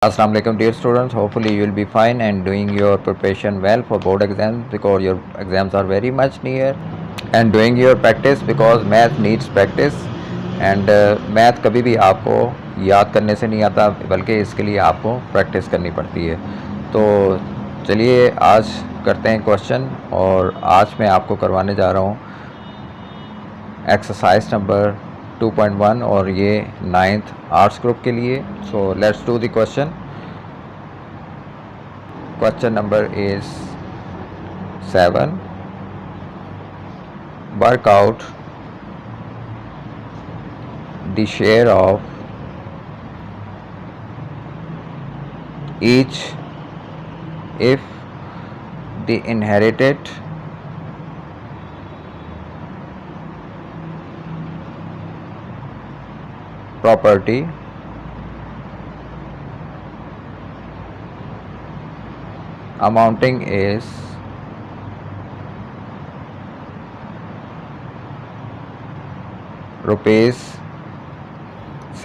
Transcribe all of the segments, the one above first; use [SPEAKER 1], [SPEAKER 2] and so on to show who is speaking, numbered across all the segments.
[SPEAKER 1] Assalamu alaikum dear students, hopefully you will be fine and doing your preparation well for board exams because your exams are very much near and doing your practice because math needs practice and math कभी भी आपको याद करने से नहीं आता बल्कि इसके लिए आपको प्रैक्टिस करनी पड़ती है। तो चलिए आज करते हैं क्वेश्चन और आज मैं आपको करवाने जा रहा हूँ एक्सरसाइज नंबर 2.1 और ये 9th आर्ट्स ग्रुप के लिए। So let's do the question. Question number is 7। Work out the share of each if the inherited property amounting is rupees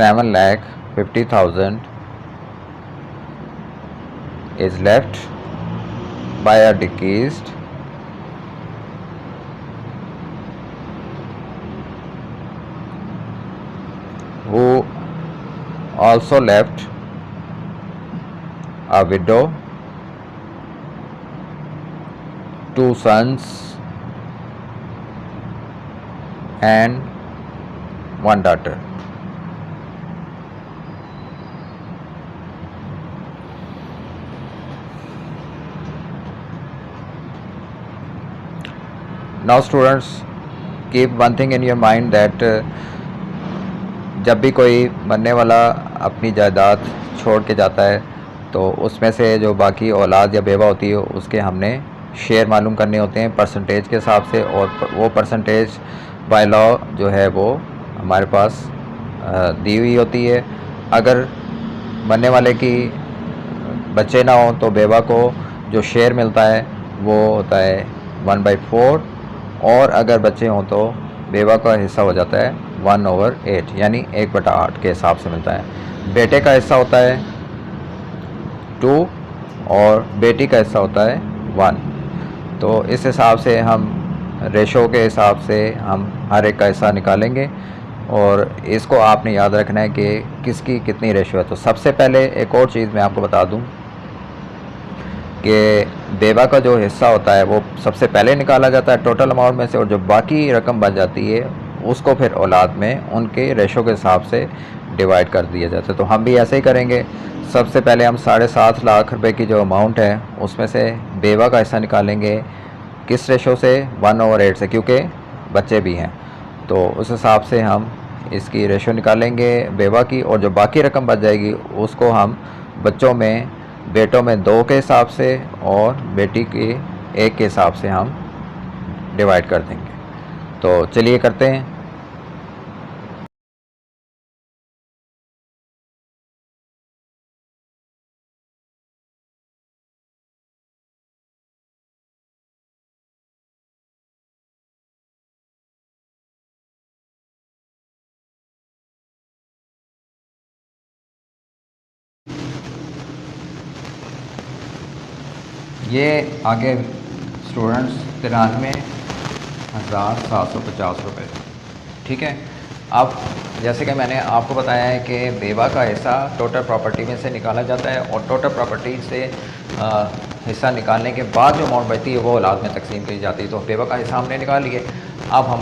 [SPEAKER 1] 7,50,000 is left by a deceased who also left a widow, 2 sons and 1 daughter. Now students, keep one thing in your mind that जब भी कोई मरने वाला अपनी जायदाद छोड़ के जाता है तो उसमें से जो बाकी औलाद या बेवा होती है उसके हमने शेयर मालूम करने होते हैं परसेंटेज के हिसाब से, और वो परसेंटेज बाय लॉ जो है वो हमारे पास दी हुई होती है। अगर मरने वाले की बच्चे ना हो तो बेवा को जो शेयर मिलता है वो होता है 1/4, और अगर बच्चे हों तो बेवा का हिस्सा हो जाता है 1/8 यानी 1/8 के हिसाब से मिलता है। बेटे का हिस्सा होता है 2 और बेटी का हिस्सा होता है 1। तो इस हिसाब से हम रेशो के हिसाब से हम हर एक का हिस्सा निकालेंगे और इसको आपने याद रखना है कि किसकी कितनी रेशो है। तो सबसे पहले एक और चीज़ मैं आपको बता दूं कि बेवा का जो हिस्सा होता है वो सबसे पहले निकाला जाता है टोटल अमाउंट में से, और जो बाकी रकम बच जाती है उसको फिर औलाद में उनके रेशो के हिसाब से डिवाइड कर दिया जाता है। तो हम भी ऐसे ही करेंगे। सबसे पहले हम 7.5 लाख रुपए की जो अमाउंट है उसमें से बेवा का हिस्सा निकालेंगे। किस रेशो से? 1/8 से, क्योंकि बच्चे भी हैं। तो उस हिसाब से हम इसकी रेशो निकालेंगे बेवा की, और जो बाकी रकम बच जाएगी उसको हम बच्चों में बेटों में 2 के हिसाब से और बेटी के 1 के हिसाब से हम डिवाइड कर देंगे। तो चलिए करते हैं। ये आगे स्टूडेंट्स 93,750 रुपये, ठीक है। अब जैसे कि मैंने आपको बताया है कि बेवा का हिस्सा टोटल प्रॉपर्टी में से निकाला जाता है, और टोटल प्रॉपर्टी से हिस्सा निकालने के बाद जो अमाउंट बचती है वो औलाद में तकसीम की जाती है। तो बेवा का हिस्सा हमने निकाल लिए। अब हम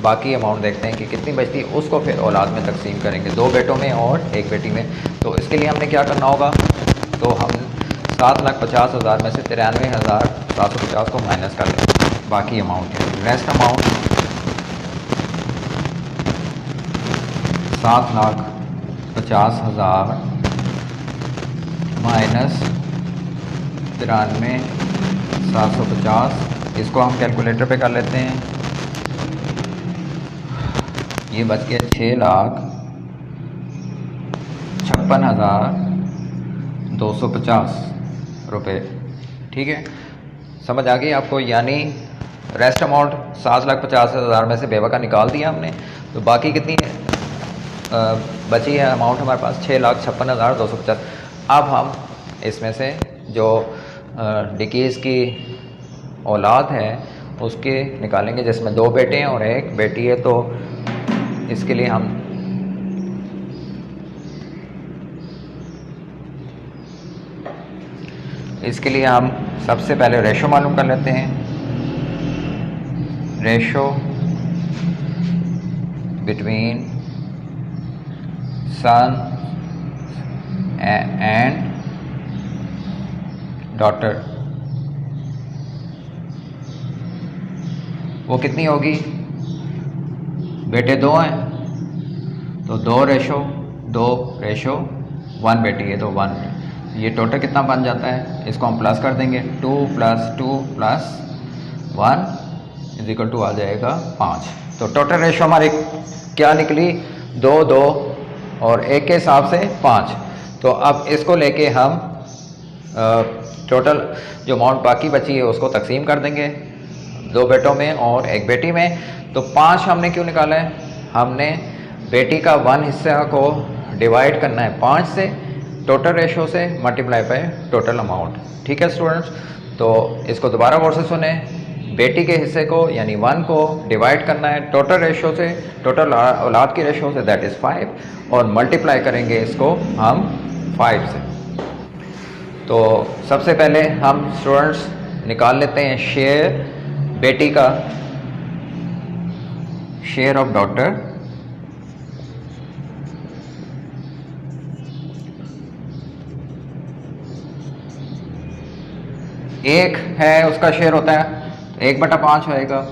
[SPEAKER 1] बाकी अमाउंट देखते हैं कि कितनी बचती है, उसको फिर औलाद में तकसीम करेंगे, 2 बेटों में और 1 बेटी में। तो इसके लिए हमने क्या करना होगा, तो हम 7,50,000 में से 93,750 को माइनस कर लेंगे, बाकी अमाउंट है। रेस्ट अमाउंट 7,50,000 माइनस 93,750, इसको हम कैलकुलेटर पे कर लेते हैं। ये बच गया 6,56,250 रुपये, ठीक है। समझ आ गई आपको? यानी रेस्ट अमाउंट 7,50,000 में से बेवा का निकाल दिया हमने, तो बाकी कितनी बची है अमाउंट हमारे पास? 6,56,250। अब हम इसमें से जो डिकीज़ की औलाद है उसके निकालेंगे, जिसमें 2 बेटे हैं और 1 बेटी है। तो इसके लिए हम सबसे पहले रेशो मालूम कर लेते हैं। Ratio between son and daughter वो कितनी होगी? बेटे 2 हैं तो 2:1 बेटी है तो 1। ये टोटल कितना बन जाता है? इसको हम प्लस कर देंगे, 2 + 2 + 1 = आ जाएगा 5। तो टोटल रेशो हमारी क्या निकली? 2, 2 और 1 के हिसाब से 5। तो अब इसको लेके हम टोटल जो अमाउंट बाकी बची है उसको तकसीम कर देंगे 2 बेटों में और 1 बेटी में। तो 5 हमने क्यों निकाला है? हमने बेटी का 1 हिस्सा को डिवाइड करना है 5 से, टोटल रेशो से मल्टीप्लाई बाय टोटल अमाउंट। ठीक है स्टूडेंट्स, तो इसको दोबारा गौर से सुने। बेटी के हिस्से को यानी 1 को डिवाइड करना है टोटल रेशो से, टोटल औलाद की रेशो से, दैट इज़ 5, और मल्टीप्लाई करेंगे इसको हम 5 से। तो सबसे पहले हम स्टूडेंट्स निकाल लेते हैं शेयर बेटी का, शेयर ऑफ डॉटर। एक है उसका शेयर होता है 1/5 होएगा।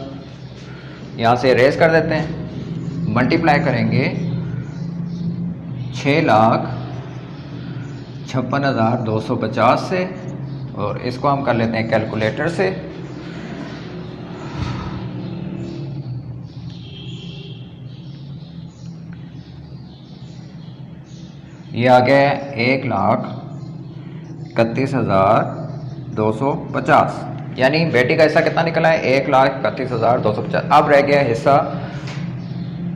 [SPEAKER 1] यहाँ से रेस कर देते हैं, मल्टीप्लाई करेंगे 6,56,250 से, और इसको हम कर लेते हैं कैलकुलेटर से। ये आ गया 1,31,250, यानी बेटी का हिस्सा कितना निकला है? 1,31,250। अब रह गया हिस्सा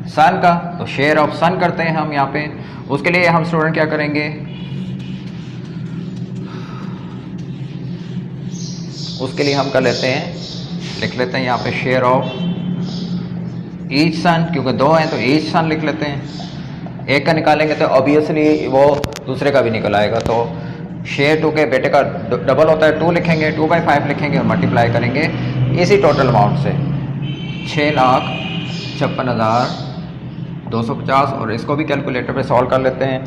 [SPEAKER 1] सन का, तो शेयर ऑफ सन करते हैं हम यहाँ पे। उसके लिए हम स्टूडेंट क्या करेंगे? उसके लिए हम कर लेते हैं, लिख लेते हैं यहाँ पे शेयर ऑफ ईच सन, क्योंकि 2 हैं तो ईच सन लिख लेते हैं। 1 का निकालेंगे तो ऑब्वियसली वो दूसरे का भी निकल आएगा। तो शेयर 2 के बेटे का डबल होता है, 2 लिखेंगे, 2/5 लिखेंगे और मल्टीप्लाई करेंगे इसी टोटल अमाउंट से, 6,56,250, और इसको भी कैलकुलेटर पे सॉल्व कर लेते हैं।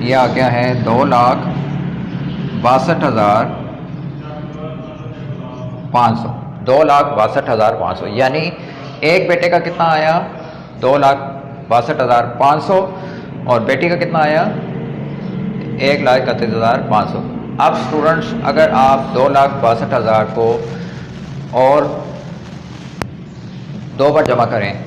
[SPEAKER 1] ये आ गया है 2,62,500, 2,62,500, यानी एक बेटे का कितना आया? 2,62,500, और बेटी का कितना आया? 1,31,500। अब स्टूडेंट्स अगर आप 2,62,000 को और 2 बार जमा करें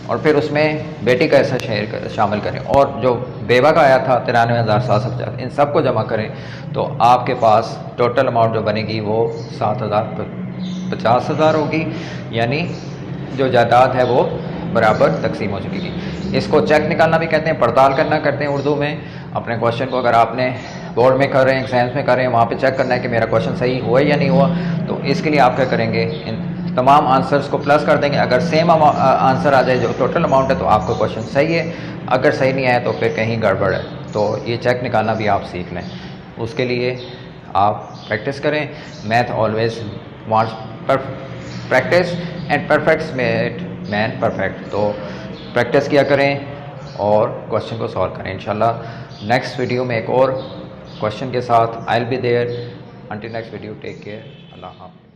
[SPEAKER 1] और फिर उसमें बेटी का ऐसा शेयर शामिल करें, और जो बेवा का आया था 93,750, इन सबको जमा करें, तो आपके पास टोटल अमाउंट जो बनेगी वो 7,50,000 होगी, यानी जो जायदाद है वो बराबर तकसीम हो चुकी। इसको चेक निकालना भी कहते हैं, पड़ताल करना करते हैं उर्दू में। अपने क्वेश्चन को अगर आपने बोर्ड में कर रहे हैं, एग्जाम्स में कर रहे हैं, वहाँ पे चेक करना है कि मेरा क्वेश्चन सही हुआ या नहीं हुआ। तो इसके लिए आप क्या करेंगे? इन तमाम आंसर्स को प्लस कर देंगे। अगर सेम आंसर आ जाए जो टोटल अमाउंट है तो आपका क्वेश्चन सही है, अगर सही नहीं आया तो फिर कहीं गड़बड़ है। तो ये चेक निकालना भी आप सीख लें। उसके लिए आप प्रैक्टिस करें। Math always wants practice and perfect made man perfect. तो प्रैक्टिस किया करें और क्वेश्चन को सॉल्व करें। इंशाल्लाह नेक्स्ट वीडियो में एक और क्वेश्चन के साथ I will be there. Until next video, take care, अल्लाह हाफ़िज़।